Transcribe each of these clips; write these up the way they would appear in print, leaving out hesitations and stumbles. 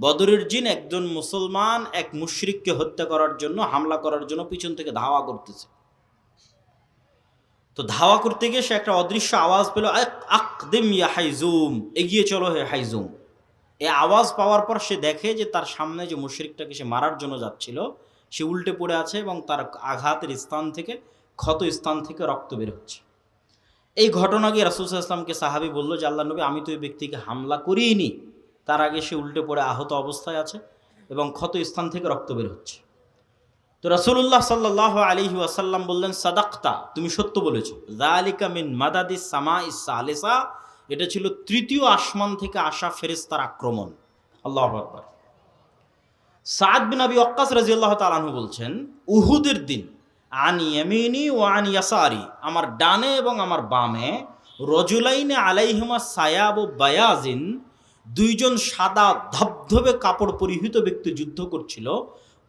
বদরের দিন একজন মুসলমান এক মুশরিককে হত্যা করার জন্য, হামলা করার জন্য পিছন থেকে ধাওয়া করতেছে। তো ধাওয়া করতে গিয়ে সে একটা অদৃশ্য আওয়াজ পেল, আকদিম ইয়া হাইজুম, এগিয়ে চলো হে হাইজুম। এই আওয়াজ পাওয়ার পর সে দেখে যে তার সামনে যে মুশরিকটাকে সে মারার জন্য যাচ্ছিল সে উল্টে পড়ে আছে এবং তার আঘাতের স্থান থেকে, ক্ষত স্থান থেকে রক্ত বের হচ্ছে। এই ঘটনা গিয়ে রাসূল সাল্লাল্লাহু আলাইহি ওয়াসাল্লামকে সাহাবী বলল যে আল্লাহর নবী, আমি তো এই ব্যক্তিকে হামলা করিনি, তার আগে সে উল্টে পড়ে আহত অবস্থায় আছে এবং ক্ষত স্থান থেকে রক্ত বের হচ্ছে। তো রাসূলুল্লাহ সাল্লাল্লাহু আলাইহি ওয়াসাল্লাম বললেন, সাদাক্তা, তুমি সত্য বলেছো। যালিকা মিন মাদাদিস সামাইস সালিসা, এটা ছিল তৃতীয় আসমান থেকে আসা ফেরেশতার আক্রমণ। আল্লাহু আকবার। সাদ বিন আবি ওয়াক্কাস রাদিয়াল্লাহু তাআলা আনহু বলছেন, উহুদের দিন আন ইয়ামিনি ওয়া আন ইয়াসারি, আমার ডানে এবং আমার বামে, রজুলাইনে আলাইহিমা সায়াবু বায়াজিন, দুইজন সাদা ধবধবে কাপড় পরিহিত ব্যক্তি যুদ্ধ করছিল।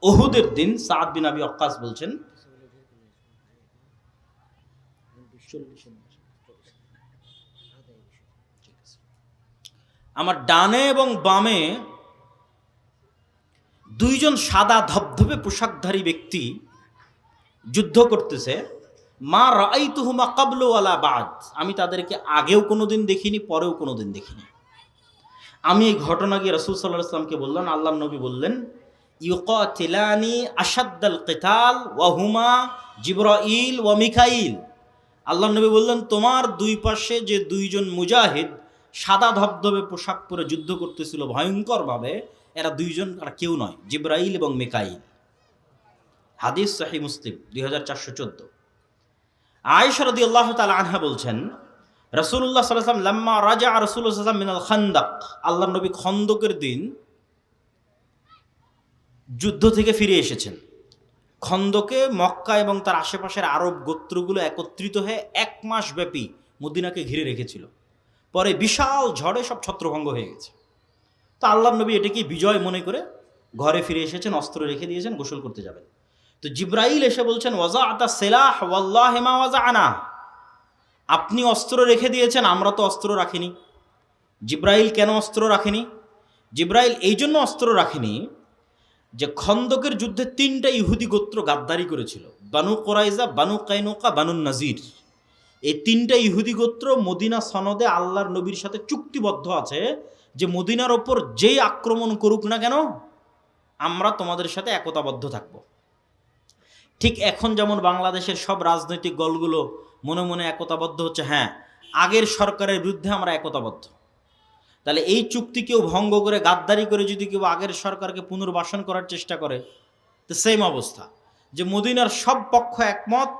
উহুদের দিন সাদ বিন আবি ওয়াক্কাস বলছেন, আমার ডানে এবং বামে দুইজন সাদা ধবধবে পোশাকধারী ব্যক্তি যুদ্ধ করতেছে। মা রাআইতুহুমা ক্বাবলু ওয়ালা বাদ, আমি তাদেরকে আগেও কোনোদিন দেখিনি, পরেও কোনোদিন দেখিনি। আমি এই ঘটনা গিয়ে রাসূল সাল্লাল্লাহু আলাইহি ওয়াসাল্লামকে বললাম, আল্লাহর নবী বললেন, ইউকাতিলানি আশাদ্দাল কিতাল ওয়া হুমা জিবরাইল ওয়া মিকাইল। আল্লাহর নবী বললেন, তোমার দুই পাশে যে দুইজন মুজাহিদ সাদা ধবধবে পোশাক পরে যুদ্ধ করতেছিল ভয়ঙ্করভাবে, এরা দুইজন আর কেউ নয়, জিবরাইল এবং মিকাইল। হাদিস সহিহ মুসলিম 2414। আয়েশা রাদিয়াল্লাহু তাআলা আনহা বলছেন, রাসূলুল্লাহ সাল্লাল্লাহু আলাইহি ওয়াসাল্লাম লাম্মা রাজা রাসূলুল্লাহ সাল্লাল্লাহু আলাইহি ওয়াসাল্লাম মিনাল খান্দাক, আল্লাহর নবী খন্দকের দিন যুদ্ধ থেকে ফিরে এসেছেন। খন্দকে মক্কা এবং তার আশেপাশের আরব গোত্রগুলো একত্রিত হয়ে 1 মাস ব্যাপী মদিনাকে ঘিরে রেখেছিল। পরে বিশাল ঝড়ে সব ছত্রভঙ্গ হয়ে গেছে। তো আল্লাহর নবী এটাকে বিজয় মনে করে ঘরে ফিরে এসেছেন, অস্ত্র রেখে দিয়েছেন, গোসল করতে যাবেন। তো জিব্রাইল এসে বলছেন, ওয়াজাআতা সিলাহ ওয়াল্লাহি মা ওয়াজাআনা, আপনি অস্ত্র রেখে দিয়েছেন, আমরা তো অস্ত্র রাখিনি। জিব্রাইল কেন অস্ত্র রাখেনি? জিব্রাইল এই জন্য অস্ত্র রাখেনি যে খন্দকের যুদ্ধে 3টা ইহুদি গোত্র গাদ্দারি করেছিল, বানু কুরাইজা, বানু কাইনুকা, বানু নাজির। এই 3টা ইহুদি গোত্র মদিনা সনদে আল্লাহর নবীর সাথে চুক্তিবদ্ধ আছে যে মদিনার ওপর যেই আক্রমণ করুক না কেন আমরা তোমাদের সাথে একতাবদ্ধ থাকব। ঠিক এখন যেমন বাংলাদেশের সব রাজনৈতিক দলগুলো মনে মনে একতাবদ্ধ হচ্ছে, হ্যাঁ আগের সরকারের বিরুদ্ধে আমরা একতাবদ্ধ। তাহলে এই চুক্তি কেউ ভঙ্গ করে, গাদ্দারি করে যদি কেউ আগের সরকারকে পুনর্বাসন করার চেষ্টা করে, তো সেম অবস্থা, যে মদিনার সব পক্ষ একমত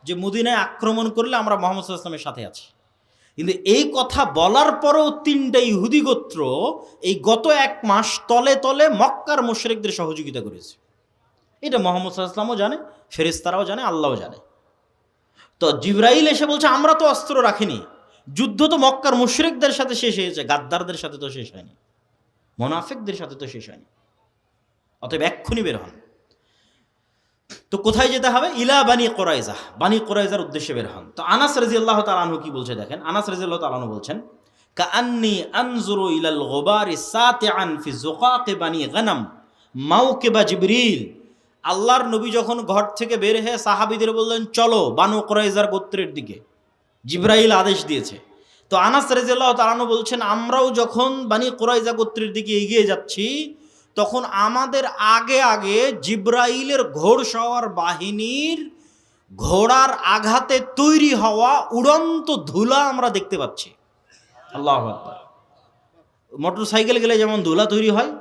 যে মদিনায় আক্রমণ করলে আমরা মুহাম্মদ সাল্লাল্লাহু আলাইহি ওয়াসাল্লামের সাথে আছি। কিন্তু এই কথা বলার পরেও 3টা ইহুদি গোত্র এই গত 1 মাস তলে তলে মক্কার মুশরিকদের সহযোগিতা করেছে। এটা মুহাম্মদ সাল্লাল্লাহু আলাইহি ওয়াসাল্লামও জানে, ফেরেশতারাও জানে, আল্লাহও জানে। তো জিবরাইল এসে বলছে, আমরা তো অস্ত্র রাখিনি, যুদ্ধ তো মক্কার মুশরিকদের সাথে শেষ হয়েছে, গাদ্দারদের সাথে তো শেষ হয়নি, মুনাফিকদের সাথে তো শেষ হয়নি, অতএব এক্ষুনি বের হন। তো কোথায় যেতে হবে? ইলা বানি কুরাইজা, বানি কুরাইজার উদ্দেশ্যে বের হন। তো আনাস রাদিয়াল্লাহু তাআলা আনহু কি বলছে দেখেন, আনাস রাদিয়াল্লাহু তাআলা আনহু বলছেন, কাআন্নী আনজুরু ইলাল গুবারি সাতিআন ফি যুকাক বানি গনম মাওকিবা জিবরিল। আল্লাহর নবী যখন ঘর থেকে বের হয়ে সাহাবীদের বললেন, চলো বানু কুরাইজার গোত্রের দিকে, জিবরাইল আদেশ দিয়েছে। তো আনাস রাদিয়াল্লাহু তাআলা আনহু বলছেন, আমরাও যখন বানি কুরাইজা গোত্রের দিকে এগিয়ে যাচ্ছি তখন আমাদের আগে আগে জিবরাইলের ঘোড়সওয়ার বাহিনীর ঘোড়ার আঘাতে তৈরি হওয়া উড়ন্ত ধুলা আমরা দেখতে পাচ্ছি। আল্লাহু আকবার। মোটর সাইকেল গেলে যেমন ধুলা তৈরি হয়,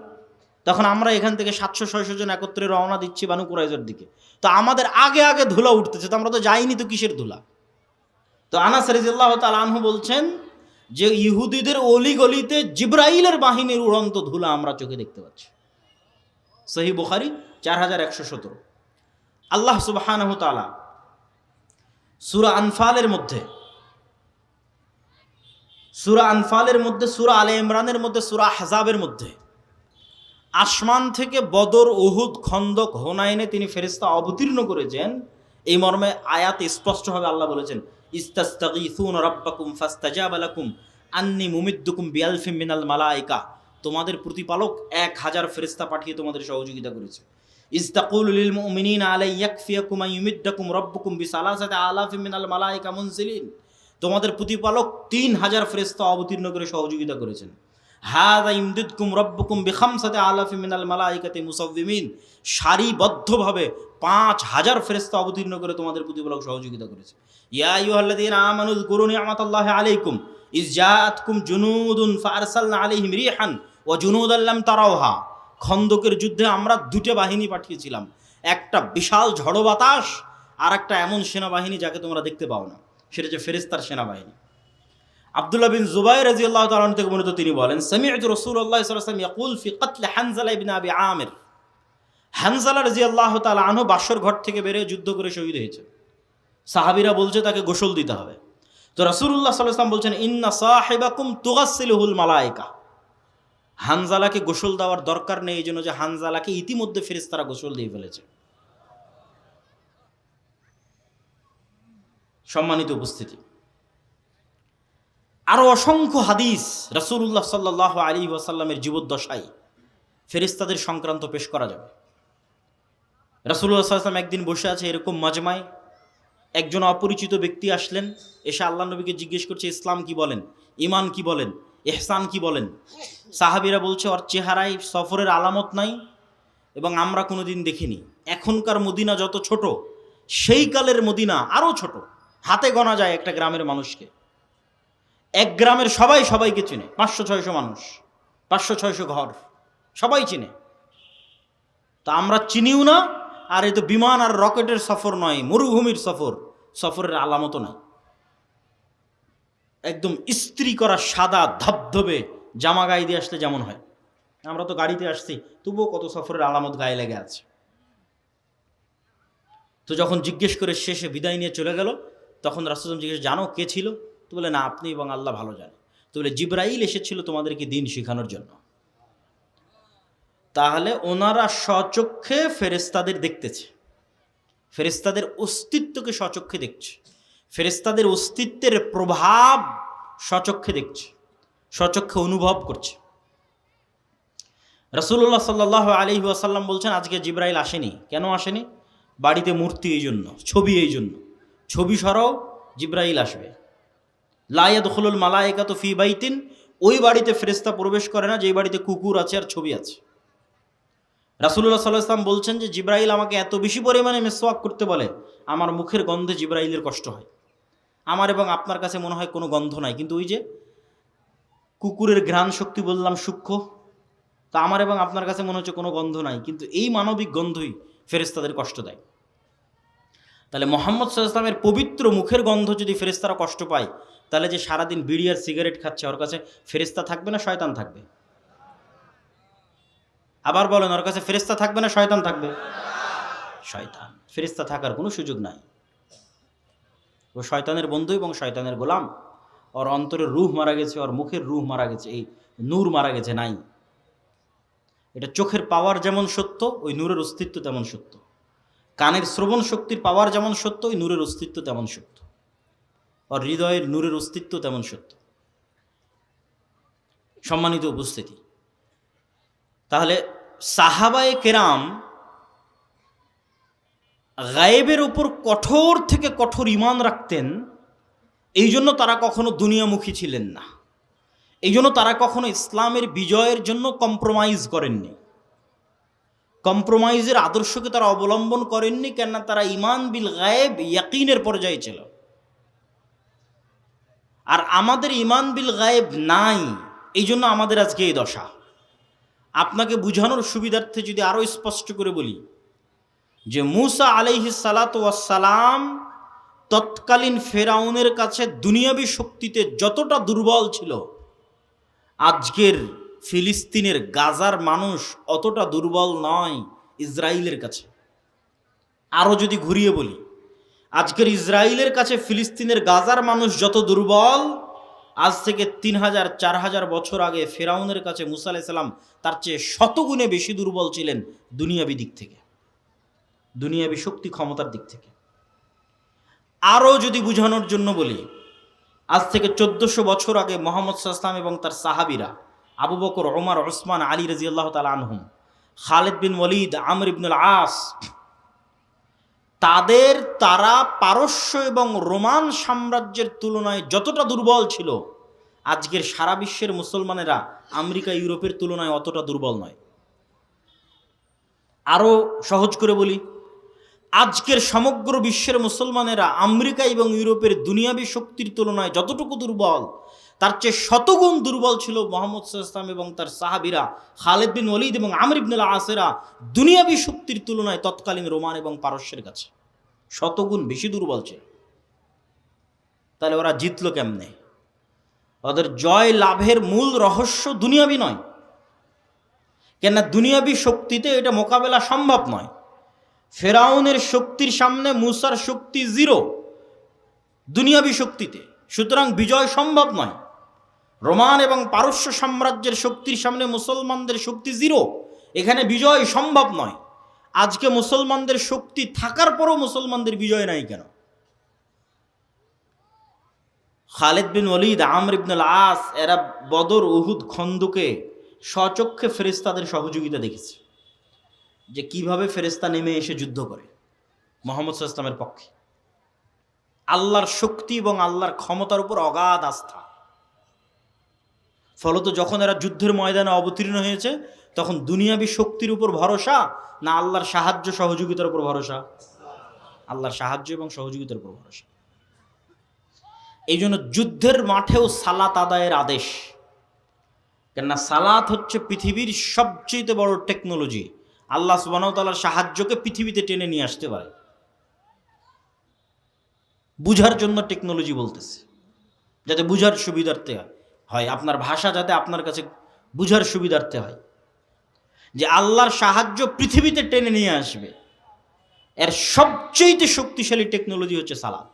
তখন আমরা এখান থেকে 700-600 জন একত্রে রওনা দিচ্ছি বানু কুরাইজার দিকে। তো আমাদের আগে আগে ধুলা উঠতেছে, তো আমরা তো যাইনি, তো কিসের ধুলা? তো আনাস রাদিয়াল্লাহু তাআলা আনহু বলছেন যে ইহুদিদের অলিগলিতে জিবরাইলের বাহিনীর উড়ন্ত ধুলা আমরা চোখে দেখতে পাচ্ছি। সহিহ বুখারী 4117। আল্লাহ সুবহানাহু তাআলা সূরা আনফালের মধ্যে, সূরা আলে ইমরানের মধ্যে, সূরা আহজাবের মধ্যে আসমান থেকে বদর, উহুদ, খন্দক, হুনাইনে তিনি ফেরেশতা অবতীর্ণ করেছেন। এই মর্মে আয়াত স্পষ্টভাবে আল্লাহ বলেছেন, ইস্তাস্তাগীসুনা রাব্বাকুম ফাস্তাজাবা লাকুম আন্নী মুমিদ্দুকুম বিআলফিন মিনাল মালায়েকা তোমাদের প্রতিপালক 1000 ফেরেশতা পাঠিয়ে তোমাদের সহযোগিতা করেছে। ইস্তাকুলু লিল মুমিনিনা আলাই ইয়াকফিয়াকুম আইয়ুমিদ্দাকুম রাব্বুকুম বিসালাসাতি আলাফিন মিনাল মালায়েকা মুনজিলিন। তোমাদের প্রতিপালক 3000 ফেরেশতা অবতীর্ণ করে সহযোগিতা করেছেন। হাযা ইমদিদকুম রাব্বুকুম বিখামসাতি আলাফিন মিনাল মালায়েকাতি মুসাওয়িমিন। সারিবদ্ধভাবে 5000 ফেরেশতা অবতীর্ণ করে তোমাদের প্রতিপালক সহযোগিতা করেছে। ইয়া আইয়ুহাল্লাযীনা আমানু যকুরু নি'মাতাল্লাহি আলাইকুম ইয জাআতকুম জুনুদুন ফাআরসালনা আলাইহিম রিহান ওয়া জুনুদান লাম তারাওহা। খন্দকের যুদ্ধে আমরা 2টা বাহিনী পাঠিয়েছিলাম, একটা বিশাল ঝড়ো বাতাস আর একটা এমন সেনাবাহিনী যাকে তোমরা দেখতে পাও না, সেটা হচ্ছে ফেরেশতার সেনাবাহিনী। আব্দুল্লাহ বিন জুবাইর রাদিয়াল্লাহু তাআলা আনহু থেকে বর্ণিত, তিনি বলেন সামি'তু রাসূলুল্লাহ সাল্লাল্লাহু আলাইহি ওয়াসাল্লাম ইয়াকুল ফি কতল হানজালা ইবনে আবি আমির। হানজালা রাদিয়াল্লাহু তাআলা আনহু বাসর ঘর থেকে বেরিয়ে যুদ্ধ করে শহীদ হয়েছে। সাহাবীরা বলছে তাকে গোসল দিতে হবে। তো রাসূলুল্লাহ সাল্লাল্লাহু আলাইহি ওয়াসাল্লাম বলছেন ইন্না সাহিবাকুম তুগাসসিলুহুল মালায়েকা। হানজালাকে গোসল দেওয়ার দরকার নেই, এই জন্য যে হানজালাকে ইতিমধ্যে ফেরেশতারা গোসল দিয়ে ফেলেছে। সম্মানিত উপস্থিতি, আরো অসংখ্য হাদিস রাসূলুল্লাহ সাল্লাল্লাহু আলাইহি ওয়াসাল্লামের জীবদ্দশায় ফেরেশতাদের সংক্রান্ত পেশ করা যাবে। রাসূলুল্লাহ সাল্লাল্লাহু আলাইহি ওয়াসাল্লাম একদিন বসে আছে এরকম মাজমায়, একজন অপরিচিত ব্যক্তি আসলেন, এসে আল্লাহ নবীকে জিজ্ঞেস করছে ইসলাম কি বলেন, ঈমান কি বলেন, ইহসান কি বলেন। সাহাবীরা বলছে ওর চেহারায় সফরের আলামত নাই এবং আমরা কোনোদিন দেখিনি। এখনকার মদিনা যত ছোট, সেই কালের মদিনা আরও ছোট, হাতে গোনা যায় একটা গ্রামের মানুষকে। এক গ্রামের সবাই সবাইকে চিনে, 500-600 মানুষ, 500-600 ঘর, সবাই চিনে। তা আমরা চিনিও না, আর এই তো বিমান আর রকেটের সফর নয়, মরুভূমির সফর, সফরের আলামতও নাই। একদম ইস্ত্রি করা সাদা ধবধবে জামা গায়ে দিয়ে আসলে যেমন হয়, আমরা তো গাড়িতে আসছি, তবুও কত সফরের আলামত গায়ে লেগে আছে। তো যখন জিজ্ঞেস করে শেষে বিদায় নিয়ে চলে গেল, তখন রাসূল জিজ্ঞেস জানো কে ছিল? তো বলে না, আপনি এবং আল্লাহ ভালো জানে। তো বলে জিবরাইল এসেছিল তোমাদেরকে দিন শেখানোর জন্য। তাহলে ওনারা স্বচক্ষে ফেরেশতাদের দেখতেছে, ফেরেশতাদের অস্তিত্বকে স্বচক্ষে দেখছে, ফেরেশতাদের অস্তিত্বের প্রভাব স্বচক্ষে দেখছে, স্বচক্ষে অনুভব করছে। রাসূলুল্লাহ সাল্লাল্লাহু আলাইহি ওয়াসাল্লাম বলছেন আজকে জিবরাইল আসেনি। কেন আসেনি? বাড়িতে মূর্তি এই জন্য, ছবি এই জন্য। ছবি সরাও, জিবরাইল আসবে। লা ইয়াদখুলুল মালায়েকাতু ফি বাইতিন, ওই বাড়িতে ফেরেশতা প্রবেশ করে না যেই বাড়িতে কুকুর আছে আর ছবি আছে। রাসূলুল্লাহ সাল্লাল্লাহু আলাইহি ওয়াসাল্লাম বলছেন যে জিবরাইল আমাকে এত বেশি পরিমাণে মিসওয়াক করতে বলে, আমার মুখের গন্ধে জিবরাইলের কষ্ট হয়। আমার এবং আপনার কাছে মনে হয় কোনো গন্ধ নাই, কিন্তু ওই যে কুকুরের ঘ্রাণ শক্তি বললাম সূক্ষ্ম, তা আমার এবং আপনার কাছে মনে হচ্ছে কোনো গন্ধ নাই, কিন্তু এই মানবিক গন্ধই ফেরেশতাদের কষ্ট দেয়। তাহলে মুহাম্মদ সাল্লাল্লাহু আলাইহি ওয়াসাল্লামের পবিত্র মুখের গন্ধ যদি ফেরেশতারা কষ্ট পায়, তাহলে যে সারাদিন বিড়ি আর সিগারেট খাচ্ছে ওর কাছে ফেরেশতা থাকবে না শয়তান থাকবে? আবার বলেন, ওর কাছে ফেরেশতা থাকবে না শয়তান থাকবে? শয়তান। ফেরেশতা থাকার কোনো সুযোগ নাই। ও শয়তানের বন্ধু এবং শয়তানের গোলাম। ওর অন্তরের রূহ মারা গেছে, ওর মুখের রূহ মারা গেছে, এই নূর মারা গেছে, নাই। এটা চোখের পাওয়ার যেমন সত্য, ওই নূরের অস্তিত্ব তেমন সত্য। কানের শ্রবণ শক্তির পাওয়ার যেমন সত্য, ওই নূরের অস্তিত্ব তেমন সত্য। ওর হৃদয়ের নূরের অস্তিত্ব তেমন সত্য। সম্মানিত উপস্থিতি, তাহলে সাহাবায়ে কেরাম গায়েবের উপর কঠোর থেকে কঠোর ঈমান রাখতেন। এই জন্য তারা কখনো দুনিয়ামুখী ছিলেন না, এই জন্য তারা কখনো ইসলামের বিজয়ের জন্য কম্প্রোমাইজ করেননি, কম্প্রোমাইজের আদর্শকে তারা অবলম্বন করেননি। কেননা তারা ঈমান বিল গায়েব ইয়াকিনের পর্যায়ে ছিল। আর আমাদের ঈমান বিল গায়েব নাই, এই জন্য আমাদের আজকে এই দশা। আপনাকে বুঝানোর সুবিধার্থে যদি আরও স্পষ্ট করে বলি যে মূসা আলাইহিস সালাতু ওয়াস সালাম তৎকালীন ফেরাউনের কাছে দুনিয়াবী শক্তিতে যতটা দুর্বল ছিল, আজকের ফিলিস্তিনের গাজার মানুষ অতটা দুর্বল নয় ইসরায়েলের কাছে। আরও যদি ঘুরিয়ে বলি, আজকের ইসরায়েলের কাছে ফিলিস্তিনের গাজার মানুষ যত দুর্বল, আজ থেকে 3000-4000 বছর আগে ফেরাউনের কাছে মূসা আলাইহিস সালাম তার চেয়ে শতগুণে বেশি দুর্বল ছিলেন দুনিয়াবী দিক থেকে, দুনিয়াবী শক্তি ক্ষমতার দিক থেকে। আরও যদি বুঝানোর জন্য বলি, আজ থেকে 1400 বছর আগে মুহাম্মদ সাল্লাল্লাহু আলাইহি ওয়াসাল্লাম এবং তার সাহাবীরা আবু বকর, ওমর, ওসমান, আলী রাদিয়াল্লাহু তাআলা আনহুম, খালিদ বিন ওয়ালিদ, আমর ইবনুল আস, তারা পারস্য এবং রোমান সাম্রাজ্যের তুলনায় যতটা দুর্বল ছিল, আজকের সারা বিশ্বের মুসলমানেরা আমেরিকা ইউরোপের তুলনায় অতটা দুর্বল নয়। আরও সহজ করে বলি, আজকের সমগ্র বিশ্বের মুসলমানেরা আমেরিকা এবং ইউরোপের দুনিয়াবী শক্তির তুলনায় যতটুকু দুর্বল, তার চেয়ে শতগুণ দুর্বল ছিল মুহাম্মদ সাল্লাল্লাহু আলাইহি ওয়াসাল্লাম এবং তার সাহাবীরা, খালিদ বিন ওয়ালিদ এবং আমর ইবনুল আসেরা দুনিয়াবী শক্তির তুলনায় তৎকালীন রোমান এবং পারস্যের কাছে শতগুণ বেশি দুর্বল ছিল। তাহলে ওরা জিতলো কেমনে? ওদের জয় লাভের মূল রহস্য দুনিয়াবী নয়, কেননা দুনিয়াবী শক্তিতে এটা মোকাবেলা সম্ভব নয়। ফেরাউনের শক্তির সামনে মুসার শক্তি জিরো দুনিয়াবী শক্তিতে, সুতরাং বিজয় সম্ভব নয়। রোমান এবং পারস্য সাম্রাজ্যের শক্তির সামনে মুসলমানদের শক্তি জিরো, এখানে বিজয় সম্ভব নয়। আজকে মুসলমানদের শক্তি থাকার পরও মুসলমানদের বিজয় নাই কেন? খালিদ বিন ওয়ালিদ, আমর ইবনুল আস এরা বদর, উহুদ, খন্দকে স্বচক্ষে ফেরেশতাদের সহযোগিতা দেখেছে, যে কিভাবে ফেরেশতা নেমে এসে যুদ্ধ করে মুহাম্মদ সাল্লাল্লাহু আলাইহি ওয়াসাল্লামের পক্ষে। আল্লাহর শক্তি এবং আল্লাহর ক্ষমতার উপর অগাধ আস্থা। ফলত যখন এরা যুদ্ধের ময়দানে অবতীর্ণ হয়েছে, তখন দুনিয়াবী শক্তির উপর ভরসা না আল্লাহর সাহায্য সহযোগিতার উপর ভরসা? আল্লাহর সাহায্য এবং সহযোগিতার উপর ভরসা। এই জন্য যুদ্ধের মাঠেও সালাত আদায়ের আদেশ, কেননা সালাত হচ্ছে পৃথিবীর সবচেয়ে বড় টেকনোলজি। আল্লাহ সুবহানাহু ওয়া তাআলার সাহায্যকে পৃথিবীতে টেনে নিয়ে আসতে পারে। বুঝার জন্য টেকনোলজি বলতেছে, যাতে বুঝার সুবিধার্থে হয়, আপনার ভাষা যাতে আপনার কাছে বুঝার সুবিধার্থে হয়, যে আল্লাহর সাহায্য পৃথিবীতে টেনে নিয়ে আসবে। এর সবচেয়ে শক্তিশালী টেকনোলজি হচ্ছে সালাত।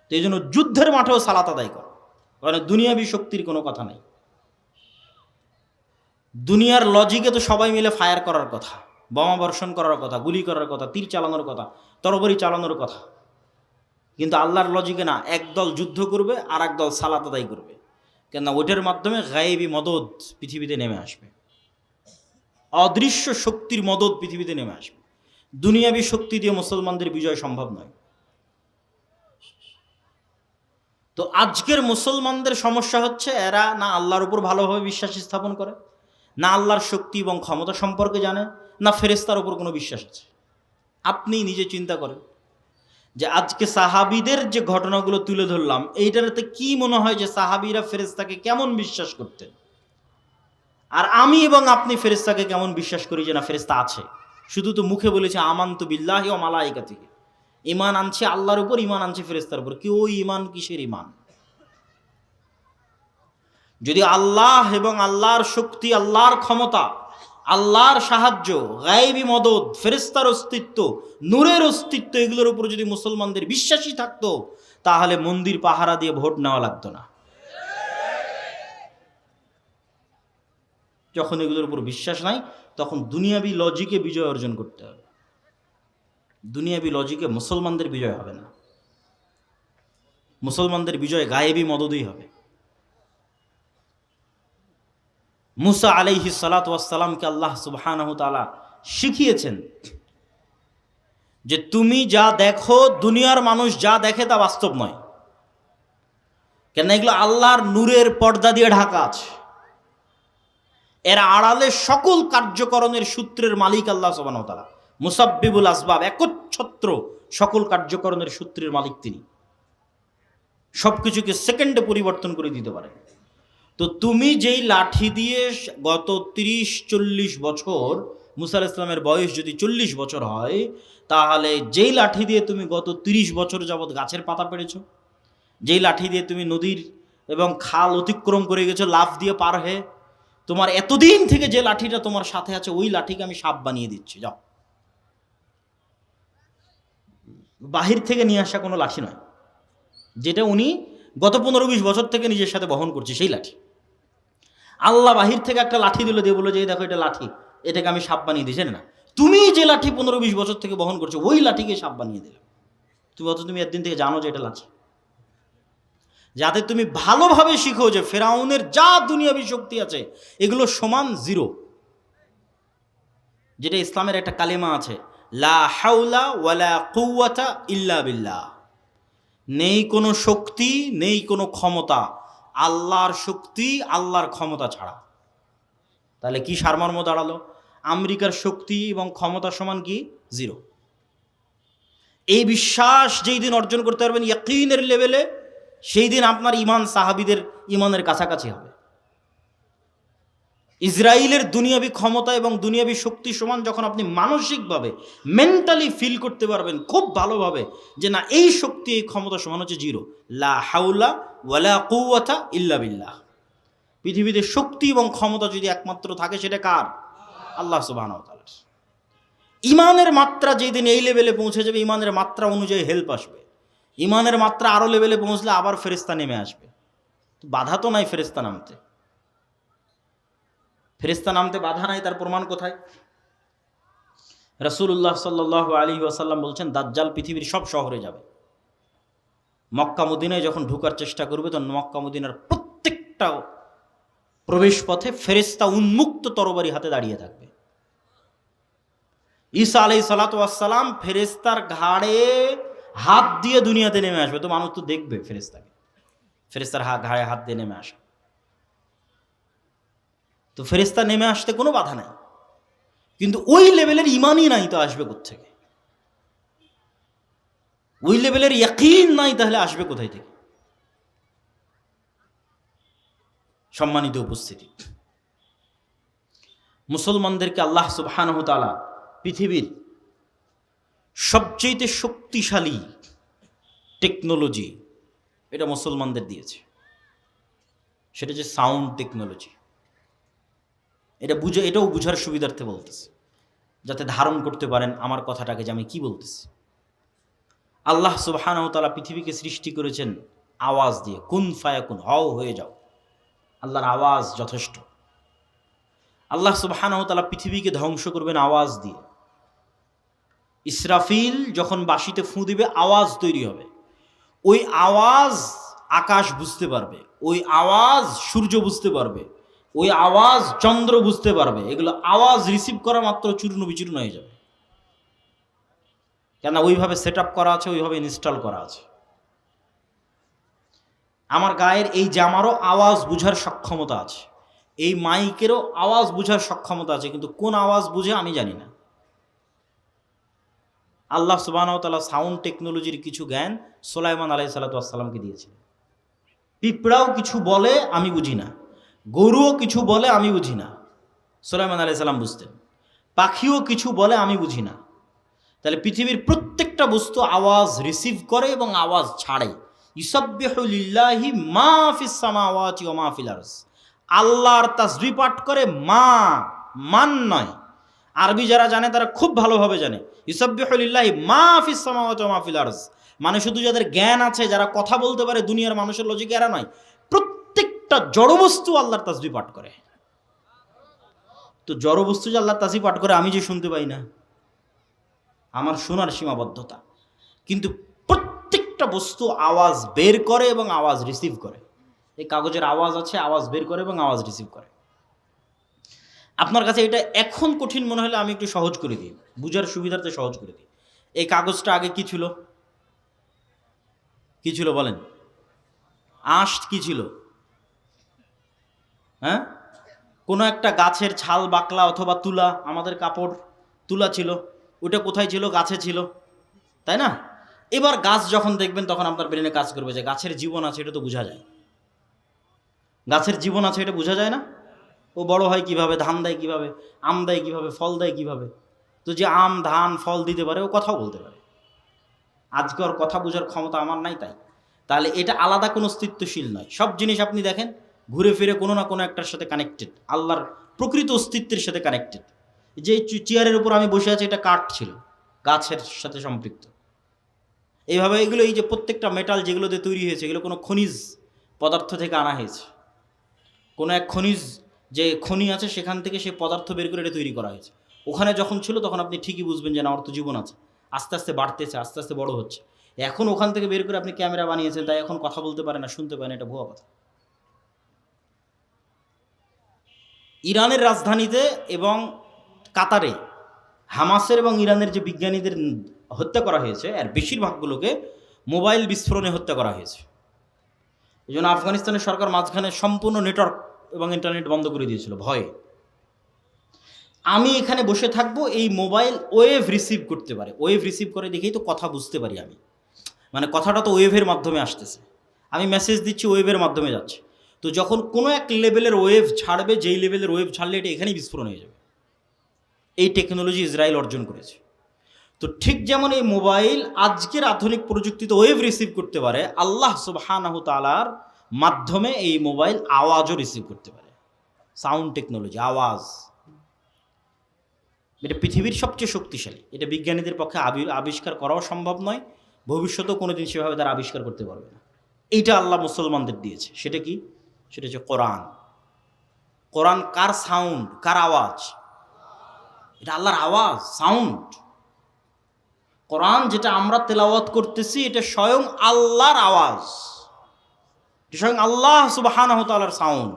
তো এই জন্য যুদ্ধের মাঠেও সালাত আদায় করো, কারণ দুনিয়াবী শক্তির কোনো কথা নাই। দুনিয়ার লজিকে তো সবাই মিলে ফায়ার করার কথা, বোমা বর্ষণ করার কথা, গুলি করার কথা, তীর চালানোর কথা, তরবারি চালানোর কথা, কিন্তু আল্লাহর লজিকে না। একদল যুদ্ধ করবে আর একদল সালাত আদায় করবে, কেননা ওইটার মাধ্যমে গায়েবী মদদ পৃথিবীতে নেমে আসবে, অদৃশ্য শক্তির মদদ পৃথিবীতে নেমে আসবে। দুনিয়াবী শক্তি দিয়ে মুসলমানদের বিজয় সম্ভব নয়। তো আজকের মুসলমানদের সমস্যা হচ্ছে, এরা না আল্লাহর উপর ভালোভাবে বিশ্বাস স্থাপন করে, না আল্লাহর শক্তি এবং ক্ষমতা সম্পর্কে জানে, না ফেরেশতার উপর কোনো বিশ্বাস আছে। আপনি নিজে চিন্তা করেন যে আজকে সাহাবীদের যে ঘটনাগুলো তুলে ধরলাম, এইটাতে কি মনে হয় যে সাহাবীরা ফেরেশতাকে কেমন বিশ্বাস করতেন, আর আমি এবং আপনি ফেরেশতাকে কেমন বিশ্বাস করি যে না ফেরেশতা আছে? শুধু তো মুখে বলেছে আমানতু বিল্লাহি ওয়া মালাইকাতিহি, ঈমান আনছে আল্লাহর উপর, ঈমান আনছে ফেরেশতার উপর। কি ওই ঈমান কিসের ঈমান? যদি আল্লাহ এবং আল্লাহর শক্তি, আল্লাহর ক্ষমতা, আল্লাহর সাহায্য, গায়েবী মদদ, ফেরেশতার অস্তিত্ব, নূরের অস্তিত্ব, এগুলোর উপর যদি মুসলমানদের বিশ্বাসই থাকতো, তাহলে মন্দির পাহারা দিয়ে ভোট নেওয়া লাগতো না। যখন এগুলোর উপর বিশ্বাস নাই, তখন দুনিয়াবী লজিকে বিজয় অর্জন করতে হবে। দুনিয়াবী লজিকে মুসলমানদের বিজয় হবে না, মুসলমানদের বিজয় গায়েবী মদদই হবে। মুসা আলাইহিস সালাতু ওয়াস সালামকে আল্লাহ সুবহানাহু ওয়া তাআলা শিখিয়েছেন যে তুমি যা দেখো, দুনিয়ার মানুষ যা দেখে তা বাস্তব নয়, কেন এগুলো আল্লাহর নূরের পর্দা দিয়ে ঢাকা আছে। এর আড়ালে সকল কার্যকরণের সূত্রের মালিক আল্লাহ সুবহানাহু ওয়া তাআলা, মুসাব্বিবুল আসবাব, একচ্ছত্র সকল কার্যকরণের সূত্রের মালিক তিনি, সবকিছুকে সেকেন্ডে পরিবর্তন করে দিতে পারেন। তো তুমি যেই লাঠি দিয়ে গত 30-40 বছর, মুসা আলাইহিস সালামের বয়স যদি 40 বছর হয়, তাহলে যেই লাঠি দিয়ে তুমি গত 30 বছর যাবৎ গাছের পাতা পেড়েছো, যেই লাঠি দিয়ে তুমি নদীর এবং খাল অতিক্রম করে গেছো লাফ দিয়ে পার হয়ে, তোমার এতদিন থেকে যে লাঠিটা তোমার সাথে আছে, ওই লাঠিকে আমি সাপ বানিয়ে দিচ্ছি, যাও। বাহির থেকে নিয়ে আসা কোনো লাঠি নয়, যেটা উনি গত 15-20 বছর থেকে নিজের সাথে বহন করছে, সেই লাঠি। আল্লাহ বাহির থেকে একটা লাঠি দিল, দিয়ে বলো যে এই দেখো এটা লাঠি, এটাকে আমি সাপ বানিয়ে দিয়েছি না। তুমি যে লাঠি 15-20 বছর থেকে বহন করছো, ওই লাঠিকে সাপ বানিয়ে দিলাম। তুমি একদিন থেকে জানো যে এটা লাঠি। যাতে তুমি ভালোভাবে শিখো যে ফেরাউনের যা দুনিয়াবি শক্তি আছে এগুলো সমান জিরো। যেটা ইসলামের একটা কালিমা আছে, লা হাওলা ওয়ালা কুওয়াতা ইল্লা বিল্লাহ। নেই কোনো শক্তি, নেই কোনো ক্ষমতা, আল্লাহর শক্তি, আল্লাহর ক্ষমতা ছাড়া। তাহলে কি সারমর্ম দাঁড়ালো? আমেরিকার শক্তি এবং ক্ষমতা সমান কি? জিরো। এই বিশ্বাস যেই দিন অর্জন করতে পারবেন ইয়াকিনের লেভেলে, সেই দিন আপনার ইমান সাহাবীদের ইমানের কাছাকাছি হবে। ইসরায়েলের দুনিয়াবি ক্ষমতা এবং দুনিয়াবি শক্তি সমান যখন আপনি মানসিকভাবে মেন্টালি ফিল করতে পারবেন খুব ভালোভাবে যে না, এই শক্তি এই ক্ষমতা সমান হচ্ছে জিরো। লা হাওলা ওয়ালা কুওয়াতা ইল্লা বিল্লাহ। পৃথিবীতে শক্তি এবং ক্ষমতা যদি একমাত্র থাকে সেটা কার? আল্লাহ সুবহানাহু ওয়া তাআলার। ইমানের মাত্রা যেদিন এই লেভেলে পৌঁছে যাবে, ইমানের মাত্রা অনুযায়ী হেল্প আসবে। ইমানের মাত্রা আরও লেভেলে পৌঁছলে আবার ফেরেশতা নেমে আসবে। বাধা তো নাই ফেরেশতা নামতে। ফেরেশতা নামতে বাধা নাই, তার প্রমাণ কোথায়? রাসূলুল্লাহ সাল্লাল্লাহু আলাইহি ওয়াসাল্লাম বলছেন, দাজ্জাল পৃথিবীর সব শহরে যাবে। মক্কা মদিনায় যখন ঢোকার চেষ্টা করবে তখন মক্কা মদিনার প্রত্যেকটা প্রবেশ পথে ফেরেশতা উন্মুক্ত তরবারি হাতে দাঁড়িয়ে থাকবে। ঈসা আলাইহিস সালাতু ওয়াস সালাম ফেরেশতার ঘাড়ে হাত দিয়ে দুনিয়াতে নেমে আসবে। তো মানুষ তো দেখবে ফেরেশতাকে, ফেরেশতার ঘাড়ে হাত দিয়ে নেমে আসে। তো ফেরেশতা নেমে আসতে কোনো বাধা নাই, কিন্তু ওই লেভেলের ইমানই নাই তো আসবে কোত্থেকে? ওই লেভেলের ইয়াকিন নাই, তাহলে আসবে কোথায় থেকে? সম্মানিত উপস্থিতি, মুসলমানদেরকে আল্লাহ সুবহানাহু ওয়া তাআলা পৃথিবীর সবচেয়ে শক্তিশালী টেকনোলজি এটা মুসলমানদের দিয়েছে, সেটা যে সাউন্ড টেকনোলজি। এটাও বুঝার সুবিধার্থে বলতেছে, যাতে ধারণ করতে পারেন আমার কথাটাকে যে আমি কি বলতেছি। আল্লাহ সুবহানাহু ওয়া তাআলা পৃথিবীকে সৃষ্টি করেছেন আওয়াজ দিয়ে, কুন ফায়াকুন, হও হয়ে যাও। আল্লাহর আওয়াজ যথেষ্ট। আল্লাহ সুবহানাহু ওয়া তাআলা পৃথিবীকে ধ্বংস করবেন আওয়াজ দিয়ে। ইসরাফিল যখন বাঁশিতে ফুঁ দিবে আওয়াজ তৈরি হবে, ওই আওয়াজ আকাশ বুঝতে পারবে, ওই আওয়াজ সূর্য বুঝতে পারবে, ওই আওয়াজ চন্দ্র বুঝতে পারবে। এগুলো আওয়াজ রিসিভ করা মাত্র চূর্ণ বিচূর্ণ হয়ে যাবে, কেন ওইভাবে সেট আপ করা আছে, ওইভাবে ইনস্টল করা আছে। আমার গায়ের এই জামারও আওয়াজ বুঝার সক্ষমতা আছে, এই মাইকেরও আওয়াজ বুঝার সক্ষমতা আছে, কিন্তু কোন আওয়াজ বুঝে আমি জানি না। আল্লাহ সুবহানাহু ওয়া তাআলা সাউন্ড টেকনোলজির কিছু জ্ঞান সুলাইমান আলাইহিস সালাতু ওয়াস সালামকে দিয়েছিলেন। পিঁপড়াও কিছু বলে আমি বুঝি না, গরুও কিছু বলে আমি বুঝি না, সুলাইমান আলাইহিস সালাম বুঝতেন। পাখিও কিছু বলে আমি বুঝি না। তাহলে পৃথিবীর প্রত্যেকটা বস্তু আওয়াজ রিসিভ করে এবং আওয়াজ ছাড়ে। ইউসাব্বিহু লিল্লাহি মা ফিস সামাওয়াতি ওয়া মা ফিল আরজ। আল্লাহর তাসবিহ পাঠ করে, মান নয়। আরবি যারা জানে তারা খুব ভালোভাবে জানে ইউসাব্বিহু লিল্লাহি মা ফিস সামাওয়াতি ওয়া মা ফিল আরজ মানে শুধু যাদের জ্ঞান আছে, যারা কথা বলতে পারে, দুনিয়ার মানুষের লজিক এরা নয়। প্রত্যেকটা জড়বস্তু আল্লাহর তাসবিহ পাঠ করে। তো জড়বস্তু যে আল্লাহর তাসবিহ পাঠ করে আমি যে শুনতে পাই না, আমার শোনার সীমাবদ্ধতা, কিন্তু প্রত্যেকটা বস্তু আওয়াজ বের করে এবং আওয়াজ রিসিভ করে। এই কাগজের আওয়াজ আছে, আওয়াজ বের করে এবং আওয়াজ রিসিভ করে। আপনার কাছে এটা এখন কঠিন মনে হলে আমি একটু সহজ করে দিই, বুঝার সুবিধার্থে সহজ করে দিই। এই কাগজটা আগে কি ছিল? কি ছিল বলেন? আঁশ কি ছিল? হ্যাঁ, কোনো একটা গাছের ছাল বাকলা অথবা তুলা, আমাদের কাপড় তুলা ছিল, ওটা কোথায় ছিল? গাছে ছিল, তাই না? এবার গাছ যখন দেখবেন তখন আপনার ব্রেনে কাজ করবে যে গাছের জীবন আছে, এটা তো বোঝা যায়। গাছের জীবন আছে এটা বোঝা যায় না? ও বড় হয় কিভাবে, ধান দেয় কিভাবে, আম দেয় কিভাবে, ফল দেয় কিভাবে? তো যে আম ধান ফল দিতে পারে ও কথাও বলতে পারে। আজকে ওর কথা বোঝার ক্ষমতা আমার নাই, তাই তাহলে এটা আলাদা কোনো অস্তিত্বশীল নয়। সব জিনিস আপনি দেখেন ঘুরে ফিরে কোনো না কোনো একটার সাথে কানেক্টেড, আল্লাহর প্রকৃত অস্তিত্বের সাথে কানেক্টেড। যে চেয়ারের উপর আমি বসে আছি এটা কাঠ ছিল, গাছের সাথে সম্পৃক্ত। এইভাবে এগুলো, এই যে প্রত্যেকটা মেটাল যেগুলো দিয়ে তৈরি হয়েছে, এগুলো কোনো খনিজ পদার্থ থেকে আনা হয়েছে। কোনো এক খনিজ, যে খনি আছে সেখান থেকে সে পদার্থ বের করে এটা তৈরি করা হয়েছে। ওখানে যখন ছিল তখন আপনি ঠিকই বুঝবেন যে না, ওর তো জীবন আছে, আস্তে আস্তে বাড়তেছে, আস্তে আস্তে বড় হচ্ছে। এখন ওখান থেকে বের করে আপনি ক্যামেরা বানিয়েছেন, তাই এখন কথা বলতে পারে না, শুনতে পারে না, এটা ভুয়া কথা। ইরানের রাজধানীতে এবং কাতারে হামাসের এবং ইরানের যে বিজ্ঞানীদের হত্যা করা হয়েছে, এর বেশিরভাগগুলোকে মোবাইল বিস্ফোরণে হত্যা করা হয়েছে। এই জন্য আফগানিস্তানের সরকার মাঝখানে সম্পূর্ণ নেটওয়ার্ক এবং ইন্টারনেট বন্ধ করে দিয়েছিল ভয়ে। আমি এখানে বসে থাকবো, এই মোবাইল ওয়েভ রিসিভ করতে পারে, ওয়েভ রিসিভ করে দেখেই তো কথা বুঝতে পারি আমি, মানে কথাটা তো ওয়েভের মাধ্যমে আসতেছে, আমি মেসেজ দিচ্ছি ওয়েভের মাধ্যমে যাচ্ছে। তো যখন কোনো এক লেভেলের ওয়েভ ছাড়বে, যেই লেভেলের ওয়েভ ছাড়লে এটা এখানেই বিস্ফোরণ হয়ে যাবে। এই টেকনোলজি ইসরায়েল অর্জন করেছে। তো ঠিক যেমন এই মোবাইল আজকের আধুনিক প্রযুক্তিতে ওয়েভ রিসিভ করতে পারে, আল্লাহ সুবহানাহু তাআলার মাধ্যমে এই মোবাইল আওয়াজও রিসিভ করতে পারে। সাউন্ড টেকনোলজি, আওয়াজ, এটা পৃথিবীর সবচেয়ে শক্তিশালী। এটা বিজ্ঞানীদের পক্ষে আবিষ্কার করাও সম্ভব নয়, ভবিষ্যতেও কোনোদিন সেভাবে তারা আবিষ্কার করতে পারবে না। এইটা আল্লাহ মুসলমানদের দিয়েছে। সেটা কি? সেটা হচ্ছে কোরআন। কোরআন কার সাউন্ড, কার আওয়াজ? এটা আল্লাহর আওয়াজ, সাউন্ড। কোরআন যেটা আমরা তেলাওয়াত করতেছি, এটা স্বয়ং আল্লাহর আওয়াজ, এটা স্বয়ং আল্লাহ সুবহানাহু ওয়া তাআলার সাউন্ড।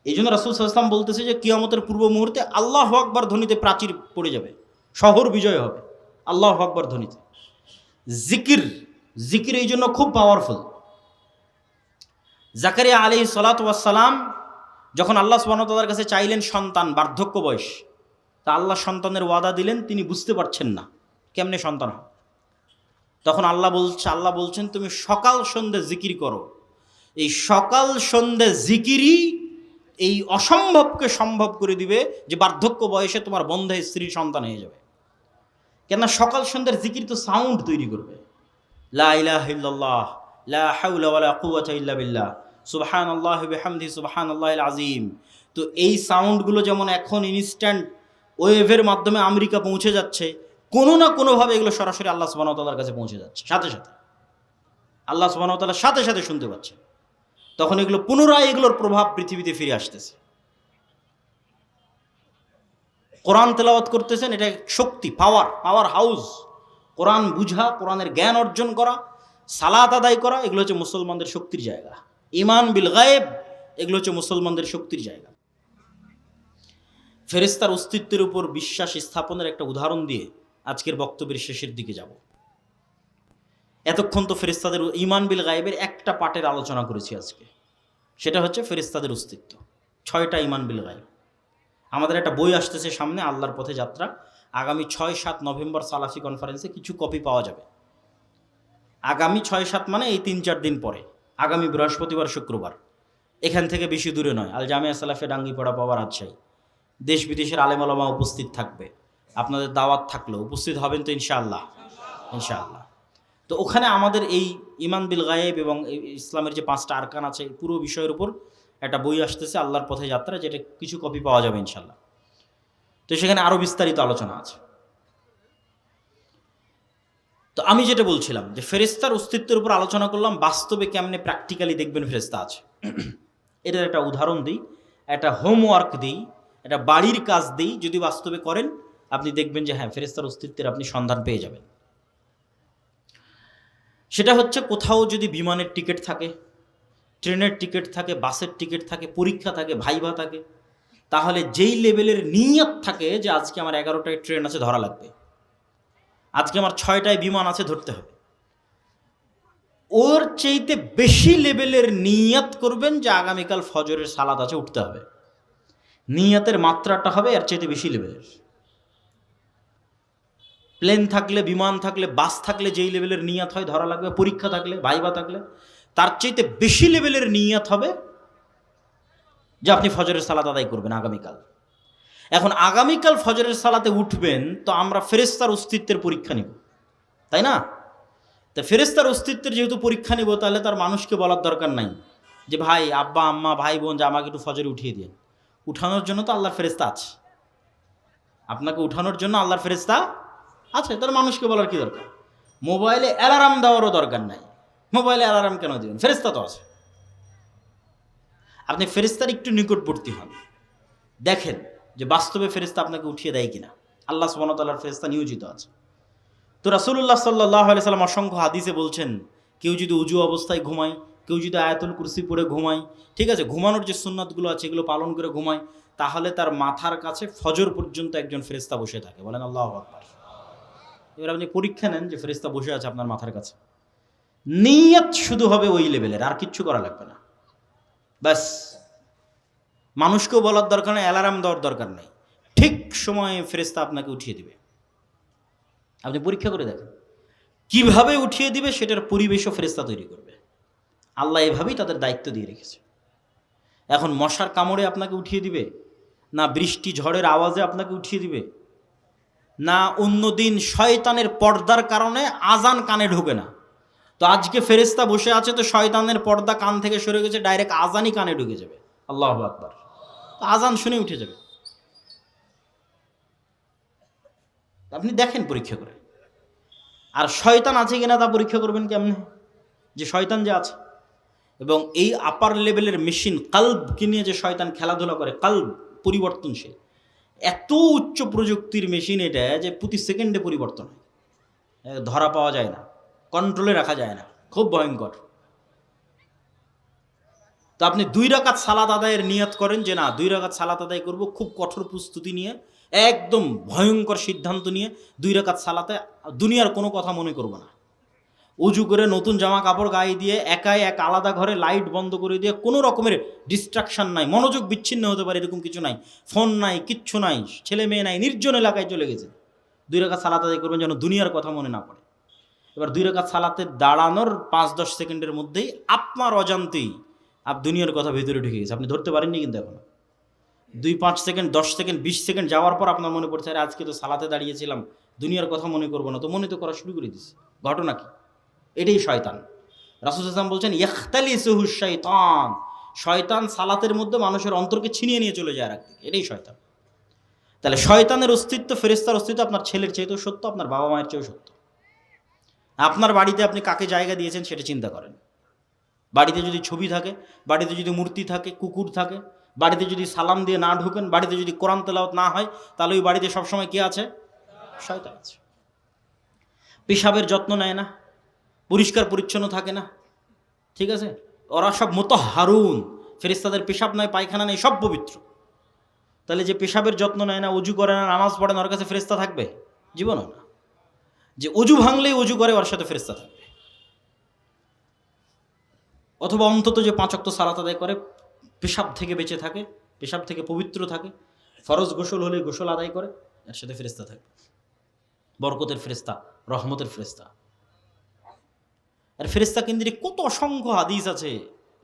এই জন্য রাসূল সাল্লাল্লাহু আলাইহি ওয়াসাল্লাম বলতেছে যে কিয়ামতের পূর্ব মুহূর্তে আল্লাহু আকবার ধ্বনিতে প্রাচীর পড়ে যাবে, শহর বিজয় হবে আল্লাহু আকবার ধ্বনিতে। জিকির এই জন্য খুব পাওয়ারফুল। জাকারিয়া আলাইহিস সালাতু ওয়াস সালাম যখন আল্লাহ সুবহানাহু ওয়া তাআলার কাছে চাইলেন সন্তান, বার্ধক্য বয়স, তা আল্লাহ সন্তানের ওয়াদা দিলেন, তিনি বুঝতে পারছেন না কেমনে সন্তান হয়। তখন আল্লাহ বলছেন তুমি সকাল সন্ধ্যে জিকির করো। এই সকাল সন্ধ্যে জিকিরই এই অসম্ভবকে সম্ভব করে দিবে, যে বার্ধক্য বয়সে তোমার বন্ধে স্ত্রীর সন্তান হয়ে যাবে। কেননা সকাল সন্ধ্যার জিকির তো সাউন্ড তৈরি করবে। লা ইলাহা ইল্লাল্লাহ, লা হাওলা ওয়ালা কুওয়াতা ইল্লা বিল্লাহ, সুবহানাল্লাহি ওয়া বিহামদিহি সুবহানাল্লাহিল আযীম। তো এই সাউন্ডগুলো যেমন এখন ইনস্ট্যান্ট ওয়েভের মাধ্যমে আমেরিকা পৌঁছে যাচ্ছে, কোনো না কোনোভাবে এগুলো সরাসরি আল্লাহ সুবহানাহু ওয়া তাআলার কাছে পৌঁছে যাচ্ছে, সাথে সাথে আল্লাহ সুবহানাহু ওয়া তাআলার সাথে সাথে শুনতে পাচ্ছে। তখন এগুলো পুনরায় এগুলোর প্রভাব পৃথিবীতে ফিরে আসতেছে। কোরআন তেলাওয়াত করতেছেন, এটা শক্তি, পাওয়ার হাউস। কোরআন বুঝা, কোরআনের জ্ঞান অর্জন করা, সালাত আদায় করা, এগুলো হচ্ছে মুসলমানদের শক্তির জায়গা। ঈমান বিল গায়েব, এগুলো হচ্ছে মুসলমানদের শক্তির জায়গা। ফেরেশতার অস্তিত্বের উপর বিশ্বাস স্থাপনের একটা উদাহরণ দিয়ে আজকের বক্তব্যের শেষের দিকে যাব। এতক্ষণ তো ফেরেশতাদের ঈমান বিল গায়েবের একটা পার্টের আলোচনা করেছি আজকে, সেটা হচ্ছে ফেরেশতাদের অস্তিত্ব। 6টা ঈমান বিল গায়েব। আমাদের একটা বই আসতেছে সামনে, আল্লাহর পথে যাত্রা, আগামী 6-7 নভেম্বর সালাফি কনফারেন্সে কিছু কপি পাওয়া যাবে। আগামী 6-7 মানে এই 3-4 দিন পরে, আগামী বৃহস্পতিবার শুক্রবার, এখান থেকে বেশি দূরে নয়, আল জামিয়া সালাফে ডাঙ্গিপাড়া পাওয়া রাজশাহী। দেশ বিদেশের আলেম ওলামা উপস্থিত থাকবে, আপনাদের দাওয়াত থাকলেও উপস্থিত হবেন তো ইনশাআল্লাহ। ইনশাআল্লাহ। তো ওখানে আমাদের এই ঈমান বিল গায়েব এবং ইসলামের যে 5টা আরকান আছে, পুরো বিষয়ের উপর একটা বই আসতেছে, আল্লাহর পথে যাত্রা, যেটা কিছু কপি পাওয়া যাবে ইনশাআল্লাহ। তো সেখানে আরও বিস্তারিত আলোচনা আছে। তো আমি যেটা বলছিলাম যে ফেরেশতার অস্তিত্বের উপর আলোচনা করলাম, বাস্তবে কেমনে প্র্যাকটিক্যালি দেখবেন ফেরেশতা আছে, এটার একটা উদাহরণ দিই, একটা হোমওয়ার্ক দিই, একটা বাড়ির কাজ দিই। যদি বাস্তবে করেন আপনি দেখবেন যে হ্যাঁ, ফেরেশতার অস্তিত্বের আপনি সন্ধান পেয়ে যাবেন। সেটা হচ্ছে, কোথাও যদি বিমানের টিকিট থাকে, ট্রেনের টিকিট থাকে, বাসের টিকিট থাকে, পরীক্ষা থাকে, ভাইভা থাকে, তাহলে যেই লেভেলের নিয়ত থাকে যে আজকে আমার 11টায় ট্রেন আছে, ধরা লাগবে, আজকে আমার 6টায় বিমান আছে, ধরতে হবে, ওর চাইতে বেশি লেভেলের নিয়ত করবেন যে আগামীকাল ফজরের সালাত আছে, উঠতে হবে। নিয়তের মাত্রাটা হবে এর চাইতে বেশি লেভেলের। প্লেন থাকলে, বিমান থাকলে, বাস থাকলে যেই লেভেলের নিয়ত হয়, ধরা লাগবে, পরীক্ষা থাকলে, ভাইভা থাকলে, তার চাইতে বেশি লেভেলের নিয়ত হবে যে আপনি ফজরের সালাত আদায় করবেন আগামীকাল। এখন আগামীকাল ফজরের সালাতে উঠবেন, তো আমরা ফেরেশতার অস্তিত্বের পরীক্ষা নিব, তাই না? তা ফেরেশতার অস্তিত্বের যেহেতু পরীক্ষা নিব, তাহলে তার মানুষকে বলার দরকার নাই যে ভাই, আব্বা আম্মা, ভাই বোন, যে আমাকে একটু ফজরে উঠিয়ে দিন। উঠানোর জন্য তো আল্লাহর ফেরেশতা আছে, আপনাকে উঠানোর জন্য আল্লাহর ফেরেশতা আছে, তাহলে মানুষকে বলার কি দরকার? মোবাইলে অ্যালার্ম দেওয়ারও দরকার নাই। মোবাইলে অ্যালার্ম কেন দিবেন? ফেরেশতা তো আছে। আপনি ফেরেশতার একটু নিকটবর্তী হন, দেখেন যে বাস্তবে ফেরেশতা আপনাকে উঠিয়ে দেয় কিনা। আল্লাহ সুবহানাহু ওয়া তাআলার ফেরেশতা নিয়োজিত আছে। তো তো রাসূলুল্লাহ সাল্লাল্লাহু আলাইহি সাল্লাম অসংখ্য হাদিসে বলছেন, কেউ যদি উজু অবস্থায় ঘুমায়, কেউ যদি আয়াতুল কুরসি পড়ে ঘুমায়, ঠিক আছে, ঘুমানোর যে সুন্নাতগুলো আছে এগুলো পালন করে ঘুমায়, তাহলে তার মাথার কাছে ফজর পর্যন্ত একজন ফেরেশতা বসে থাকে। বলেন আল্লাহু আকবার। এবার আপনি পরীক্ষা নেন যে ফেরেশতা বসে আছে আপনার মাথার কাছে, নিয়ত শুধু হবে ওই লেভেলের, আর কিচ্ছু করা লাগবে না। ব্যাস, মানুষকেও বলার দরকার নেই, অ্যালার্ম দেওয়ার দরকার নেই, ঠিক সময়ে ফেরেশতা আপনাকে উঠিয়ে দিবে। আপনি পরীক্ষা করে দেখেন কিভাবে উঠিয়ে দিবে, সেটার পরিবেশও ফেরেশতা তৈরি করবে। আল্লাহ এভাবেই তাদের দায়িত্ব দিয়ে রেখেছে। এখন মশার কামড়ে আপনাকে উঠিয়ে দিবে, না বৃষ্টি ঝড়ের আওয়াজে আপনাকে উঠিয়ে দিবে, না অন্যদিন শয়তানের পর্দার কারণে আজান কানে ঢোকে না, তো আজকে ফেরেশতা বসে আছে, তো শয়তানের পর্দা কান থেকে সরে গেছে, ডাইরেক্ট আজানই কানে ঢুকে যাবে। আল্লাহু আকবার। আজান শুনে উঠে যাবে। আপনি দেখেন পরীক্ষা করে। আর শয়তান আছে কিনা তা পরীক্ষা করবেন কেমনে, যে শয়তান যে আছে। এবং এই আপার লেভেলের মেশিন কালবকে নিয়ে যে শয়তান খেলাধুলা করে, কালব পরিবর্তনশীল, এত উচ্চ প্রযুক্তির মেশিন এটা যে প্রতি সেকেন্ডে পরিবর্তন হয়, ধরা পাওয়া যায় না, কন্ট্রোলে রাখা যায় না, খুব ভয়ঙ্কর। তো আপনি 2 রাকাত সালাত আদায়ের নিয়ত করেন যে না 2 রাকাত সালাত আদায় করব, খুব কঠোর প্রস্তুতি নিয়ে, একদম ভয়ঙ্কর সিদ্ধান্ত নিয়ে 2 রাকাত সালাতে দুনিয়ার কোনো কথা মনে করব না। উজু করে নতুন জামা কাপড় গায়ে দিয়ে একাই এক আলাদা ঘরে লাইট বন্ধ করে দিয়ে, কোনো রকমের ডিস্ট্রাকশন নাই, মনোযোগ বিচ্ছিন্ন হতে পারে এরকম কিছু নাই, ফোন নাই, কিচ্ছু নাই, ছেলে মেয়ে নাই, নির্জন এলাকায় চলে গেছে। 2 রাকাত সালাত আদায় করবেন যেন দুনিয়ার কথা মনে না পড়ে। এবার 2 রাকাত সালাতে দাঁড়ানোর 5-10 সেকেন্ডের মধ্যেই আপনার অজান্তেই দুনিয়ার কথা ভেতরে ঢুকে গেছে, আপনি ধরতে পারেননি কিন্তু এখনো। 2-5 সেকেন্ড, 10 সেকেন্ড, 20 সেকেন্ড যাওয়ার পর আপনার মনে পড়ছে, আরে আজকে তো সালাতে দাঁড়িয়েছিলাম, দুনিয়ার কথা মনে করবো না, তো মনে তো করা শুরু করে দিচ্ছে। ঘটনা কি? এটাই শয়তান। রাসূল সাল্লাল্লাহু আলাইহি ওয়াসাল্লাম বলছেন ইখতালিসুহু শাইতান, শয়তান সালাতের মধ্যে মানুষের অন্তরকে ছিনিয়ে নিয়ে চলে যায় আর একদিকে, এটাই শয়তান। তাহলে শয়তানের অস্তিত্ব, ফেরেশতার অস্তিত্ব আপনার ছেলের চেয়েও সত্য, আপনার বাবা মায়ের চেয়েও সত্য। আপনার বাড়িতে আপনি কাকে জায়গা দিয়েছেন সেটা চিন্তা করেন। বাড়িতে যদি ছবি থাকে, বাড়িতে যদি মূর্তি থাকে, কুকুর থাকে, বাড়িতে যদি সালাম দিয়ে না ঢুকেন, বাড়িতে যদি কোরআন তেলাওয়াত না হয়, তাহলে ওই বাড়িতে সবসময় কে আছে? শয়তান আছে। পেশাবের যত্ন নেয় না, পরিষ্কার পরিচ্ছন্ন থাকে না, ঠিক আছে, ওরা সব মুতাহহারুন, ফেরেশতাদের পেশাব নয়, পায়খানা নেই, সব পবিত্র। তাহলে যে পেশাবের যত্ন নেয় না, অজু করে না, নামাজ পড়ে না, ওর কাছে ফেরেশতা থাকবে? জীবনও না। যে অজু ভাঙলেই অজু করে, ওর সাথে ফেরেশতা থাকবে। অথবা অন্তত যে 5 ওয়াক্ত সালাত আদায় করে, পেশাব থেকে বেঁচে থাকে, পেশাব থেকে পবিত্র থাকে, ফরজ গোসল হলে গোসল আদায় করে, এর সাথে ফেরেশতা থাকবে। বরকতের ফেরেশতা, রহমতের ফেরেশতা। আর ফেরেশতা কেন্দ্রিক কত অসংখ্য হাদিস আছে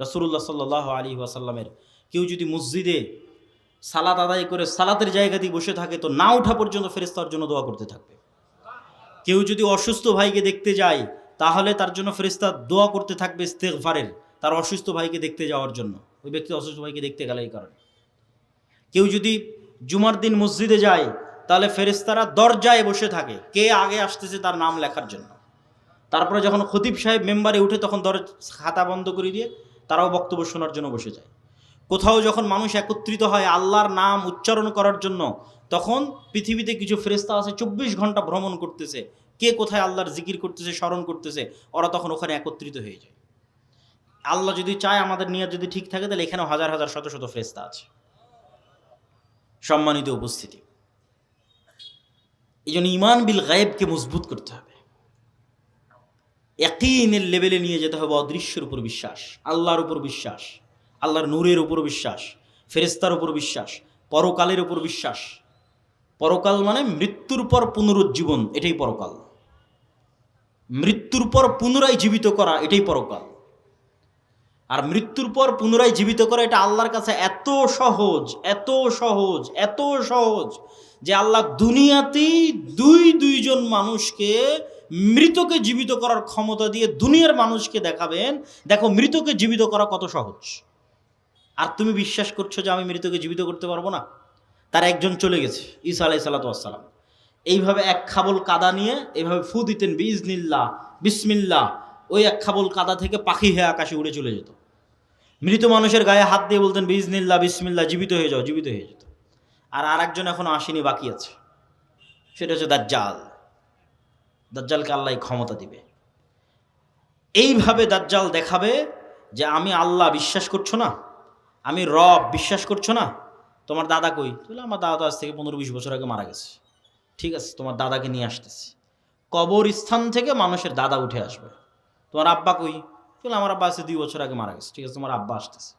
রাসূলুল্লাহ সাল্লাল্লাহু আলাইহি ওয়াসাল্লামের। কেউ যদি মসজিদে সালাত আদায় করে সালাতের জায়গাতেই বসে থাকে, তো না ওঠা পর্যন্ত ফেরেশতার জন্য দোয়া করতে থাকবে। কেউ যদি অসুস্থ ভাইকে দেখতে যায়, তাহলে তার জন্য ফেরেশতা দোয়া করতে থাকবে ইস্তেগফারের, তার অসুস্থ ভাইকে দেখতে যাওয়ার জন্য, ওই ব্যক্তি অসুস্থ ভাইকে দেখতে গেলে এই কারণে। কেউ যদি জুমার দিন মসজিদে যায়, তাহলে ফেরেশতারা দরজায় বসে থাকে, কে আগে আসতেছে তার নাম লেখার জন্য। তারপরে যখন খতিব সাহেব মেম্বারে উঠে, তখন খাতা বন্ধ করে দিয়ে তারাও বক্তব্য শোনার জন্য বসে যায়। কোথাও যখন মানুষ একত্রিত হয় আল্লাহর নাম উচ্চারণ করার জন্য, তখন পৃথিবীতে কিছু ফেরেশতা আছে 24 ঘন্টা ভ্রমণ করতেছে, কে কোথায় আল্লাহর জিকির করতেছে, স্মরণ করতেছে, ওরা তখন ওখানে একত্রিত হয়ে যায়। আল্লাহ যদি চায়, আমাদের নিয়ত যদি ঠিক থাকে, তাহলে এখানেও হাজার হাজার শত শত ফেরেশতা আছে। সম্মানিত উপস্থিতি, এই জন্য ঈমান বিল গায়েবকে মজবুত করতে হবে, ইয়াকিনের লেভেলে নিয়ে যেতে হবে। অদৃশ্যের উপর বিশ্বাস, আল্লাহর উপর বিশ্বাস, আল্লাহর নূরের উপর বিশ্বাস, ফেরেশতার উপর বিশ্বাস, পরকালের উপর বিশ্বাস। পরকাল মানে মৃত্যুর পর পুনরুজ্জীবন, এটাই পরকাল। মৃত্যুর পর পুনরায় জীবিত করা, এটাই পরকাল। আর মৃত্যুর পর পুনরায় জীবিত করা, এটা আল্লাহর কাছে এত সহজ, এত সহজ, এত সহজ, যে আল্লাহ দুনিয়াতেই দুইজন মানুষকে মৃতকে জীবিত করার ক্ষমতা দিয়ে দুনিয়ার মানুষকে দেখাবেন, দেখো মৃতকে জীবিত করা কত সহজ। আর তুমি বিশ্বাস করছো যে আমি মৃতকে জীবিত করতে পারবো না? তার একজন চলে গেছে, ঈসা আলাইহিস সালাতু ওয়াস সালাম, এইভাবে এক খাবল কাদা নিয়ে এইভাবে ফু দিতেন, বিইজনিল্লাহ, বিসমিল্লাহ, ওই এক খাবল কাদা থেকে পাখি হয়ে আকাশে উড়ে চলে যেত। মৃত মানুষের গায়ে হাত দিয়ে বলতেন বিইজনিল্লাহ, বিসমিল্লাহ, জীবিত হয়ে যাও, জীবিত হয়ে যেত। আর আরেকজন এখনো আসেনি, বাকি আছে, সেটা হচ্ছে দাজ্জাল। দাজ্জালকে আল্লাহ ক্ষমতা দিবে। এইভাবে দাজ্জাল দেখাবে যে আমি আল্লাহ বিশ্বাস করছো না, আমি রব বিশ্বাস করছো না, তোমার দাদা কই? তাহলে আমার দাদা তো আজ থেকে 15-20 বছর আগে মারা গেছে। ঠিক আছে, তোমার দাদাকে নিয়ে আসতেছি। কবরস্থান থেকে মানুষের দাদা উঠে আসবে। তোমার আব্বা কই? তাহলে আমার আব্বা আজকে 2 বছর আগে মারা গেছে। ঠিক আছে, তোমার আব্বা আসতেছে।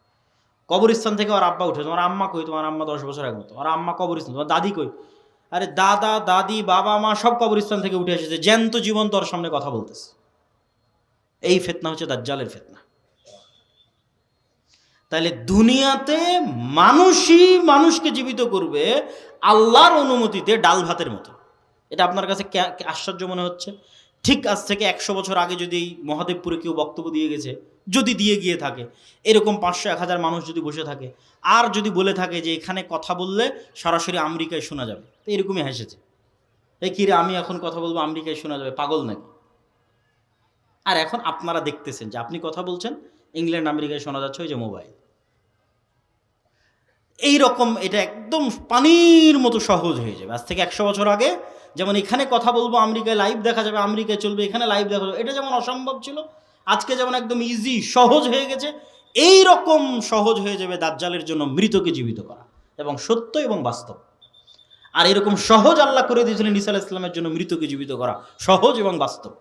কবরস্থান থেকে ওর আব্বা উঠে, তোমার আম্মা কই? তোমার আম্মা 10 বছর আগে মতো। আর আম্মা কবরস্থান। তোমার দাদি কই? আরে দাদা দাদি বাবা মা সব কবরস্থান থেকে উঠে এসেছে, জ্যান্ত জীবন তোর সামনে কথা বলতেছে। এই ফিতনা হচ্ছে দাজ্জালের ফিতনা। তাহলে দুনিয়াতে মানুষই মানুষকে জীবিত করবে আল্লাহর অনুমতিতে, ডাল ভাতের মতো। এটা আপনার কাছে আশ্চর্য মনে হচ্ছে? ঠিক আজ থেকে 100 বছর আগে যদি মহাদেবপুরে কেউ বক্তব্য দিয়ে গেছে, যদি দিয়ে গিয়ে থাকে, এরকম 500-1000 মানুষ যদি বসে থাকে, আর যদি বলে থাকে যে এখানে কথা বললে সরাসরি আমেরিকায় শোনা যাবে, তো এরকমই হেসেছে, এই কিরে আমি এখন কথা বলবো আমেরিকায় শোনা যাবে, পাগল নাকি? আর এখন আপনারা দেখতেছেন যে আপনি কথা বলছেন, ইংল্যান্ড আমেরিকায় শোনা যাচ্ছে, ওই যে মোবাইল। এই রকম এটা একদম পানির মতো সহজ হয়ে যাবে। আজ থেকে 100 বছর আগে যেমন এখানে কথা বলবো আমেরিকায় লাইভ দেখা যাবে, আমেরিকায় চলবে, এখানে লাইভ দেখা যাবে, এটা যেমন অসম্ভব ছিল, আজকে যেমন একদম ইজি সহজ হয়ে গেছে, এই রকম সহজ হয়ে যাবে দাজ্জালের জন্য মৃতকে জীবিত করা, এবং সত্য এবং বাস্তব। আর এরকম সহজ আল্লাহ করে দিয়েছিলেন ঈসা আলাইহিস সালামের জন্য মৃতকে জীবিত করা, সহজ এবং বাস্তব,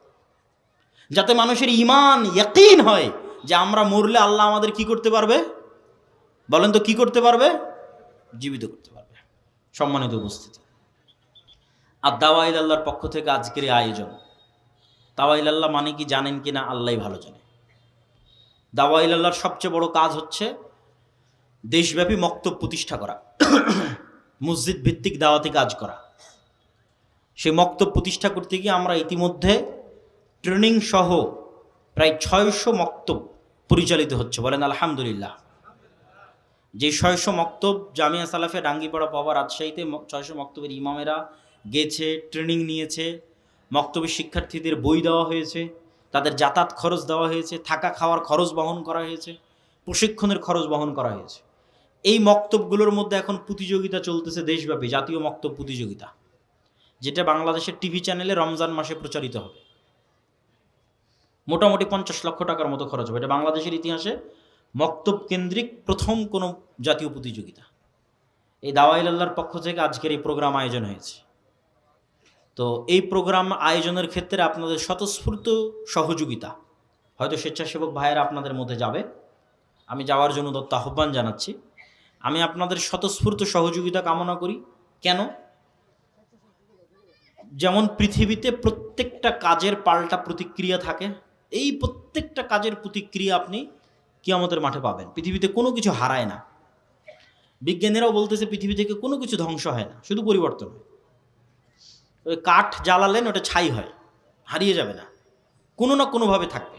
যাতে মানুষের ঈমান ইয়াকিন হয় যে আমরা মরলে আল্লাহ আমাদের কি করতে পারবে? বলেন তো কি করতে পারবে? জীবিত করতে পারবে। সম্মানিত উপস্থিতি, আর দাওয়াইল আল্লাহর পক্ষ থেকে আজকের আয়োজন। দাওয়াইল আল্লাহ মানে কি জানেন কি না আল্লাহই ভালো জানে। দাওয়াইল আল্লাহর সবচেয়ে বড় কাজ হচ্ছে দেশব্যাপী মক্তব প্রতিষ্ঠা করা, মসজিদ ভিত্তিক দাওয়াতি কাজ করা। সেই মক্তব প্রতিষ্ঠা করতে গিয়ে আমরা ইতিমধ্যে ট্রেনিং সহ প্রায় 600 মক্তব পরিচালিত হচ্ছে, বলেন আলহামদুলিল্লাহ। যে 600 মক্তব জামিয়া সালাফিয়া ডাঙ্গিপাড়া পাওয়া রাজশাহীতে 600 মক্তবের ইমামেরা গেছে, ট্রেনিং নিয়েছে, মক্তবের শিক্ষার্থীদের বই দেওয়া হয়েছে, তাদের যাতায়াত খরচ দেওয়া হয়েছে, থাকা খাওয়ার খরচ বহন করা হয়েছে, প্রশিক্ষণের খরচ বহন করা হয়েছে। এই মক্তবগুলোর মধ্যে এখন প্রতিযোগিতা চলতেছে দেশব্যাপী, জাতীয় মক্তব প্রতিযোগিতা, যেটা বাংলাদেশের টিভি চ্যানেলে রমজান মাসে প্রচারিত হবে। মোটামুটি 50 লক্ষ টাকার মতো খরচ হবে। এটা বাংলাদেশের ইতিহাসে মক্তব কেন্দ্রিক প্রথম কোনো জাতীয় প্রতিযোগিতা। এই দাওয়াইল আল্লাহর পক্ষ থেকে আজকের এই প্রোগ্রাম আয়োজন হয়েছে। তো এই প্রোগ্রাম আয়োজনের ক্ষেত্রে আপনাদের স্বতঃস্ফূর্ত সহযোগিতা, হয়তো স্বেচ্ছাসেবক ভাইয়েরা আপনাদের মধ্যে যাবে, আমি যাওয়ার জন্য দত্ত আহ্বান জানাচ্ছি। আমি আপনাদের স্বতঃস্ফূর্ত সহযোগিতা কামনা করি। কেন? যেমন পৃথিবীতে প্রত্যেকটা কাজের পাল্টা প্রতিক্রিয়া থাকে, এই প্রত্যেকটা কাজের প্রতিক্রিয়া আপনি কিয়ামতের মাঠে পাবেন। পৃথিবীতে কোনো কিছু হারায় না। বিজ্ঞানীরাও বলতেছে পৃথিবী থেকে কোনো কিছু ধ্বংস হয় না, শুধু পরিবর্তন হয়। ওই কাঠ জ্বালালেন ওটা ছাই হয়, হারিয়ে যাবে না, কোনো না কোনোভাবে থাকবে।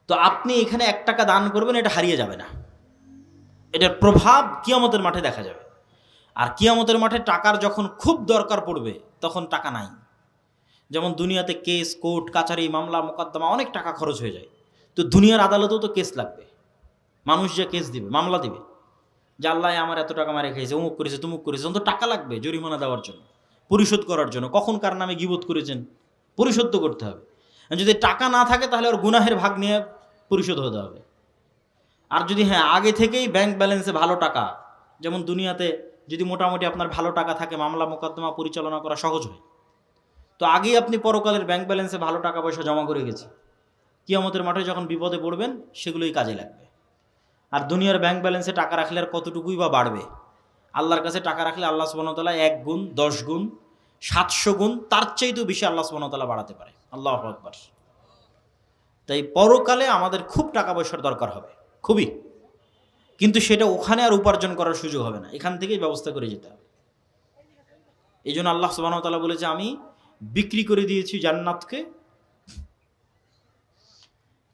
তো আপনি এখানে 1 টাকা দান করবেন, এটা হারিয়ে যাবে না, এটার প্রভাব কিয়ামতের মাঠে দেখা যাবে। আর কিয়ামতের মাঠে টাকার যখন খুব দরকার পড়বে তখন টাকা নাই। যেমন দুনিয়াতে কেস, কোর্ট কাছারি, মামলা মোকদ্দমা অনেক টাকা খরচ হয়ে যায়, তো দুনিয়ার আদালতেও তো কেস লাগবে। মানুষ যে কেস দিবে, মামলা দিবে, যে আল্লাহ আমার এত টাকা মারে খেয়েছে, অমুক করেছে তুমুক করেছে, তখন তো টাকা লাগবে জরিমানা দেওয়ার জন্য, পরিশোধ করার জন্য। কখন কার নামে গীবত করেছেন, পরিশোধ তো করতে হবে। যদি টাকা না থাকে তাহলে ওর গুনাহের ভাগ নিয়ে পরিশোধ হতে হবে। আর যদি আগে থেকেই ব্যাংক ব্যালেন্সে ভালো টাকা, যেমন দুনিয়াতে যদি মোটামুটি আপনার ভালো টাকা থাকে মামলা মোকদ্দমা পরিচালনা করা সহজ হয়, তো আগেই আপনি পরকালের ব্যাংক ব্যালেন্সে ভালো টাকা পয়সা জমা করে গেছে, কিয়ামতের মাঠে যখন বিপদে পড়বেন সেগুলোই কাজে লাগবে। আর দুনিয়ার ব্যাংক ব্যালেন্সে টাকা রাখলে আর কতটুকুই বা বাড়বে? আল্লাহর কাছে টাকা রাখলে আল্লাহ সুবহানাহু ওয়া তাআলা 1 গুণ, 10 গুণ, 700 গুণ, তার চাইতেও বেশি আল্লাহ সুবহানাহু ওয়া তাআলা বাড়াতে পারে। আল্লাহু আকবার। তাই পরকালে আমাদের খুব টাকা পয়সার দরকার হবে, খুবই, কিন্তু সেটা ওখানে আর উপার্জন করার সুযোগ হবে না, এখান থেকেই ব্যবস্থা করে যেতে হবে। এই জন্য আল্লাহ সুবহানাহু ওয়া তাআলা বলেছে আমি বিক্রি করে দিয়েছি জান্নাতকে,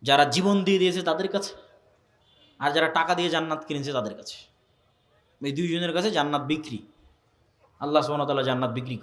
যারা জীবন দিয়ে দিয়েছে তাদের কাছে, আর যারা টাকা দিয়ে জান্নাত কিনেছে তাদের কাছে। এই দুইজনের কাছে জান্নাত বিক্রি, আল্লাহ সুবহানাহু ওয়া তাআলা জান্নাত বিক্রি করে